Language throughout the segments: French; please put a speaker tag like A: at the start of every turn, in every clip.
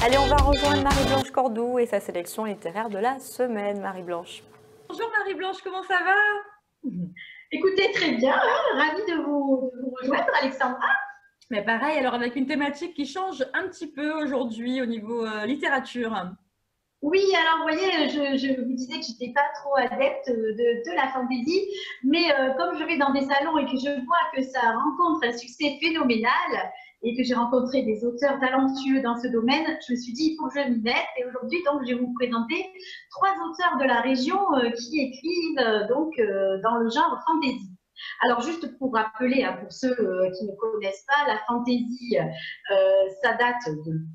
A: Allez, on va rejoindre Marie-Blanche Cordoue et sa sélection littéraire de la semaine. Marie-Blanche.
B: Bonjour Marie-Blanche, comment ça va?
C: Écoutez, très bien, hein, ravie de vous rejoindre, Alexandra.
B: Mais pareil, alors avec une thématique qui change un petit peu aujourd'hui au niveau littérature.
C: Oui, alors vous voyez, je vous disais que je n'étais pas trop adepte de la fantaisie, mais comme je vais dans des salons et que je vois que ça rencontre un succès phénoménal et que j'ai rencontré des auteurs talentueux dans ce domaine, je me suis dit, il faut que je m'y mette. Et aujourd'hui, donc, je vais vous présenter 3 auteurs de la région qui écrivent dans le genre fantaisie. Alors, juste pour rappeler, hein, pour ceux qui ne connaissent pas, la fantaisie, ça date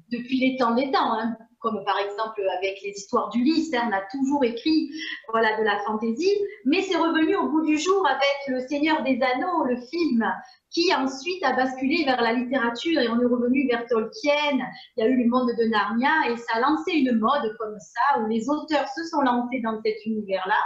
C: depuis les temps des temps, hein, comme par exemple avec les histoires d'Ulysse, hein, on a toujours écrit voilà, de la fantaisie, mais c'est revenu au bout du jour avec Le Seigneur des Anneaux, le film, qui ensuite a basculé vers la littérature et on est revenu vers Tolkien, il y a eu le monde de Narnia et ça a lancé une mode comme ça où les auteurs se sont lancés dans cet univers-là.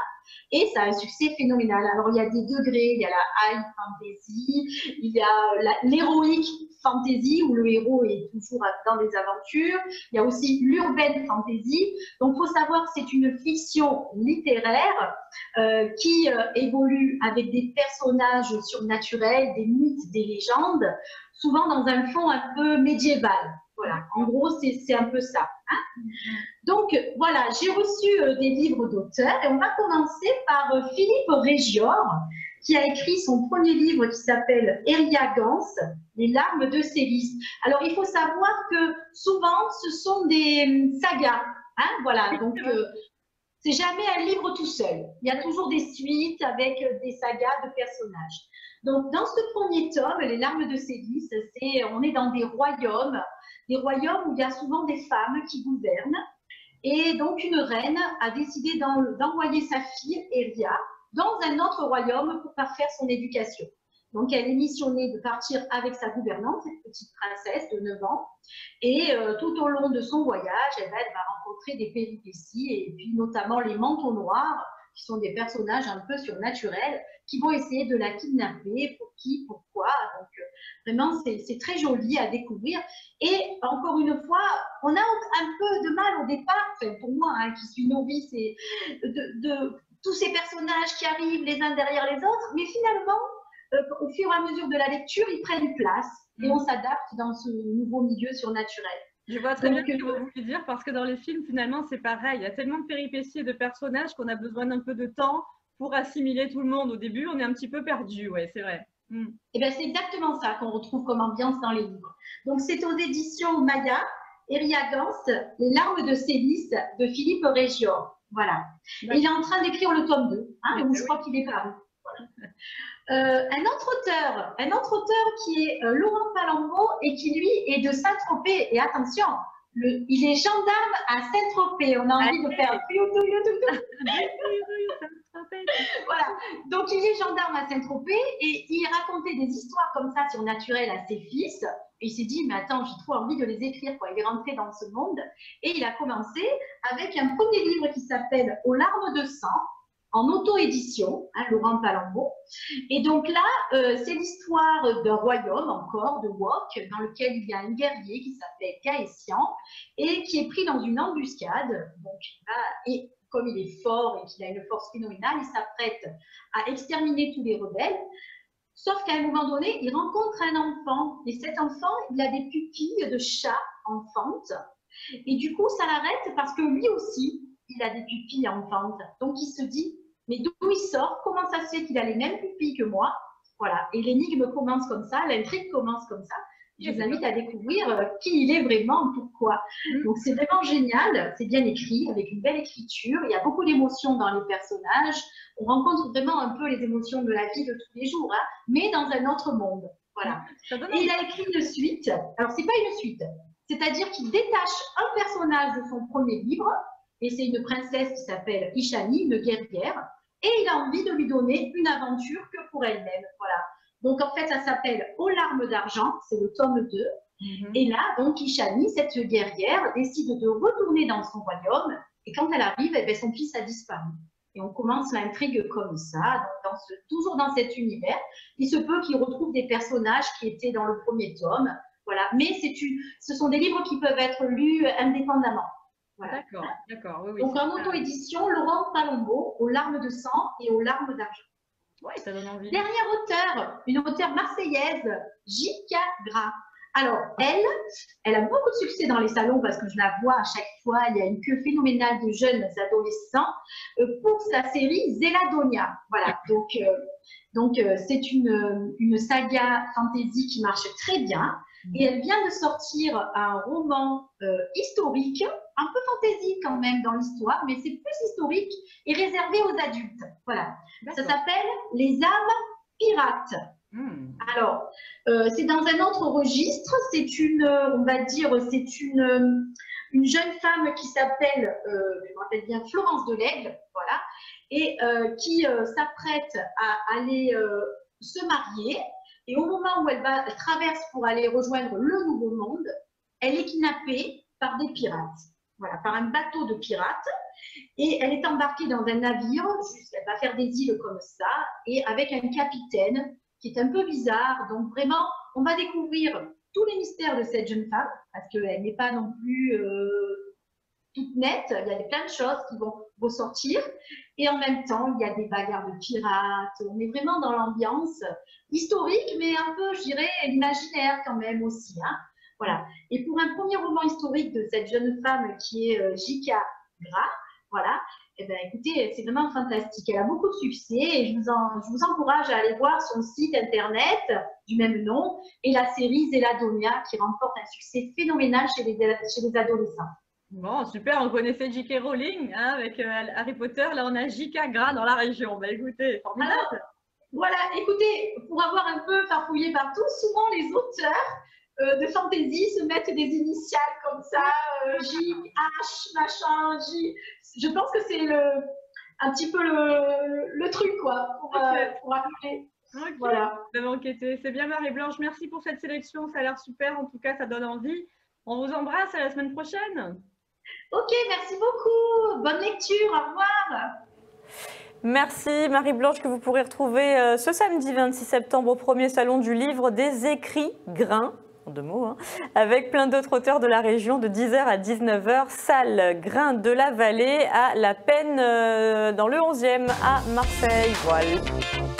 C: Et ça a un succès phénoménal. Alors, il y a des degrés, il y a la high fantasy, il y a l'héroïque fantasy, où le héros est toujours dans des aventures. Il y a aussi l'urban fantasy. Donc, il faut savoir que c'est une fiction littéraire qui évolue avec des personnages surnaturels, des mythes, des légendes, souvent dans un fond un peu médiéval. Voilà, en gros, c'est un peu ça. Hein. Donc, voilà, j'ai reçu des livres d'auteurs et on va commencer par Philippe Régior, qui a écrit son premier livre qui s'appelle Eria Gans, Les larmes de Célis. Alors, il faut savoir que souvent, ce sont des sagas. Hein, voilà, donc c'est jamais un livre tout seul. Il y a toujours des suites avec des sagas de personnages. Donc, dans ce premier tome, Les larmes de Célis, on est dans des royaumes où il y a souvent des femmes qui gouvernent. Et donc, une reine a décidé d'envoyer sa fille, Eria, dans un autre royaume pour faire son éducation. Donc, elle est missionnée de partir avec sa gouvernante, cette petite princesse de 9 ans. Et tout au long de son voyage, elle va rencontrer des péripéties, et puis notamment les manteaux noirs, qui sont des personnages un peu surnaturels, qui vont essayer de la kidnapper, pour qui, pourquoi. Donc, vraiment, c'est très joli à découvrir. Et encore une fois, on a un peu de mal au départ, enfin, pour moi, hein, qui suis novice, et de tous ces personnages qui arrivent les uns derrière les autres, mais finalement, au fur et à mesure de la lecture, ils prennent place et on s'adapte dans ce nouveau milieu surnaturel.
B: Je vois très bien ce que vous voulez dire parce que dans les films, finalement, c'est pareil. Il y a tellement de péripéties et de personnages qu'on a besoin d'un peu de temps pour assimiler tout le monde. Au début, on est un petit peu perdu, ouais, c'est vrai.
C: Et bien, c'est exactement ça qu'on retrouve comme ambiance dans les livres. Donc, c'est aux éditions Maya, Eria Gans, Les larmes de Célis de Philippe Régior. Voilà. Et il est en train d'écrire le tome 2, hein, donc je crois qu'il est paru. Voilà. Un autre auteur qui est Laurent Palombo et qui lui est de Saint-Tropez. Et attention, il est gendarme à Saint-Tropez. On a envie de faire voilà. Donc il est gendarme à Saint-Tropez et il racontait des histoires comme ça surnaturelles à ses fils. Et il s'est dit, mais attends, j'ai trop envie de les écrire, quoi. Il est rentré dans ce monde et il a commencé avec un premier livre qui s'appelle Aux larmes de sang, en auto-édition, hein, Laurent Palombo. Et donc là, c'est l'histoire d'un royaume encore, de Wok, dans lequel il y a un guerrier qui s'appelle Gaëtian et qui est pris dans une embuscade. Donc, et comme il est fort et qu'il a une force phénoménale, il s'apprête à exterminer tous les rebelles. Sauf qu'à un moment donné, il rencontre un enfant. Et cet enfant, il a des pupilles de chat enfantes. Et du coup, ça l'arrête parce que lui aussi, il a des pupilles enfantes. Donc, il se dit, mais d'où il sort? Comment ça se fait qu'il a les mêmes pupilles que moi? Voilà. Et l'énigme commence comme ça, l'intrigue commence comme ça. Je vous invite à découvrir qui il est vraiment, pourquoi. Donc, c'est vraiment génial. C'est bien écrit, avec une belle écriture. Il y a beaucoup d'émotions dans les personnages. On rencontre vraiment un peu les émotions de la vie de tous les jours, hein, mais dans un autre monde. Voilà. Et il a écrit une suite. Alors, c'est pas une suite. C'est-à-dire qu'il détache un personnage de son premier livre, et c'est une princesse qui s'appelle Ishani, une guerrière, et il a envie de lui donner une aventure que pour elle-même. Voilà. Donc, en fait, ça s'appelle Aux larmes d'argent, c'est le tome 2. Et là, donc, Ishani, cette guerrière, décide de retourner dans son royaume, et quand elle arrive, eh bien, son fils a disparu. Et on commence l'intrigue comme ça, donc toujours dans cet univers. Il se peut qu'il retrouve des personnages qui étaient dans le premier tome, Voilà. Mais ce sont des livres qui peuvent être lus indépendamment. Voilà.
B: D'accord, oui.
C: Donc en auto-édition, Laurence Palombo, Aux larmes de sang et Aux larmes d'argent.
B: Oui, ça donne envie.
C: Dernière auteure, une auteure marseillaise, J.K. Gras. Alors, elle a beaucoup de succès dans les salons parce que je la vois à chaque fois, il y a une queue phénoménale de jeunes adolescents pour sa série Zeladonia. Voilà, donc c'est une saga fantasy qui marche très bien et elle vient de sortir un roman historique, un peu fantasy quand même dans l'histoire, mais c'est plus historique et réservé aux adultes. Voilà, ça s'appelle Les âmes pirates. Alors, c'est dans un autre registre, c'est on va dire, c'est une jeune femme qui s'appelle, je me rappelle bien, Florence de l'Aigle, voilà, et qui s'apprête à aller se marier, et au moment où elle traverse pour aller rejoindre le Nouveau Monde, elle est kidnappée par des pirates, voilà, par un bateau de pirates, et elle est embarquée dans un navire, elle va faire des îles comme ça, et avec un capitaine qui est un peu bizarre. Donc vraiment, on va découvrir tous les mystères de cette jeune femme, parce qu'elle n'est pas non plus toute nette. Il y a plein de choses qui vont ressortir. Et en même temps, il y a des bagarres de pirates. On est vraiment dans l'ambiance historique, mais un peu, je dirais, imaginaire quand même aussi. Hein. Voilà. Et pour un premier roman historique de cette jeune femme qui est J.K. Gras, voilà, eh bien, écoutez, c'est vraiment fantastique. Elle a beaucoup de succès et je vous encourage à aller voir son site internet du même nom et la série Zeladonia qui remporte un succès phénoménal chez les adolescents.
B: Bon, super, on connaissait J.K. Rowling hein, avec Harry Potter. Là, on a J.K. Gras dans la région. Bah, écoutez, formidable.
C: Alors, voilà, écoutez, pour avoir un peu farfouillé partout, souvent les auteurs de fantasy se mettent des initiales comme ça, J, H, machin, J. Je pense que c'est un petit peu le truc, quoi, pour appeler.
B: Okay.
C: Voilà.
B: C'est bien Marie-Blanche, merci pour cette sélection, ça a l'air super, en tout cas ça donne envie. On vous embrasse, à la semaine prochaine.
C: Ok, merci beaucoup, bonne lecture, au revoir.
A: Merci Marie-Blanche que vous pourrez retrouver ce samedi 26 septembre au premier salon du livre des écrits Grains. En 2 mots, hein, avec plein d'autres auteurs de la région de 10h à 19h, salle Grains de la Vallée à La Penne dans le 11e à Marseille. Voilà.